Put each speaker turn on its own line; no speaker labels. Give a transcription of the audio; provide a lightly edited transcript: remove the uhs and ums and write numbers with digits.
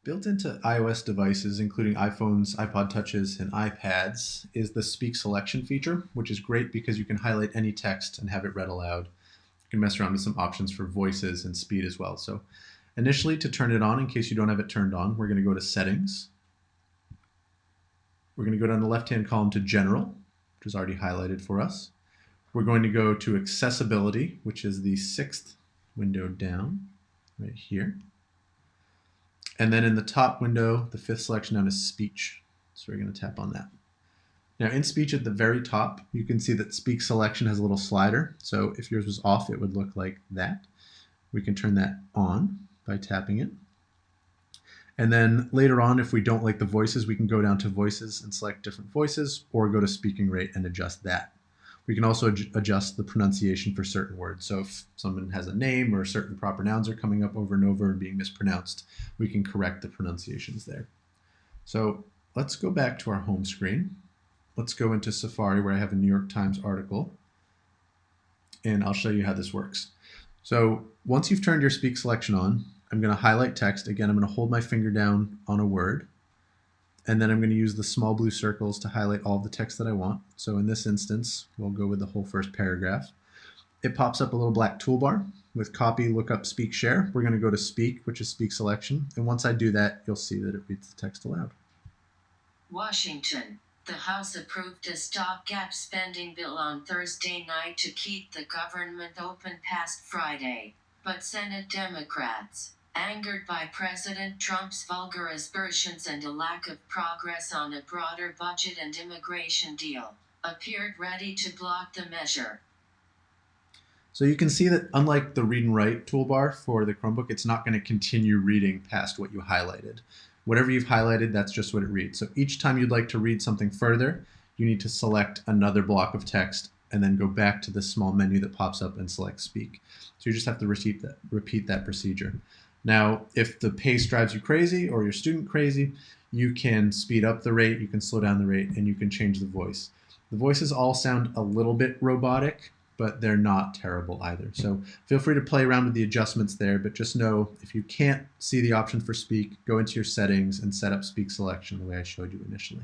Built into iOS devices, including iPhones, iPod Touches, and iPads, is the Speak Selection feature, which is great because you can highlight any text and have it read aloud. You can mess around with some options for voices and speed as well. So initially, to turn it on, in case you don't have it turned on, we're going to go to Settings. We're going to go down the left-hand column to General, which is already highlighted for us. We're going to go to Accessibility, which is the 6th window down, right here. And then in the top window, the 5th selection down is Speech. So we're going to tap on that. Now in Speech at the very top, you can see that Speak Selection has a little slider. So if yours was off, it would look like that. We can turn that on by tapping it. And then later on, if we don't like the voices, we can go down to Voices and select different voices, or go to Speaking Rate and adjust that. We can also adjust the pronunciation for certain words. So if someone has a name or certain proper nouns are coming up over and over and being mispronounced, we can correct the pronunciations there. So let's go back to our home screen. Let's go into Safari where I have a New York Times article, and I'll show you how this works. So once you've turned your Speak Selection on, I'm going to highlight text. Again, I'm going to hold my finger down on a word, and then I'm going to use the small blue circles to highlight all of the text that I want. So in this instance, we'll go with the whole first paragraph. It pops up a little black toolbar with Copy, Lookup, Speak, Share. We're going to go to Speak, which is Speak Selection. And once I do that, you'll see that it reads the text aloud.
Washington. The House approved a stopgap spending bill on Thursday night to keep the government open past Friday. But Senate Democrats, angered by President Trump's vulgar aspersions and a lack of progress on a broader budget and immigration deal, appeared ready to block the measure.
So you can see that unlike the Read and Write toolbar for the Chromebook, it's not going to continue reading past what you highlighted. Whatever you've highlighted, that's just what it reads. So each time you'd like to read something further, you need to select another block of text and then go back to the small menu that pops up and select Speak. So you just have to repeat that procedure. Now, if the pace drives you crazy or your student crazy, you can speed up the rate, you can slow down the rate, and you can change the voice. The voices all sound a little bit robotic, but they're not terrible either. So feel free to play around with the adjustments there, but just know if you can't see the option for Speak, go into your settings and set up Speak Selection the way I showed you initially.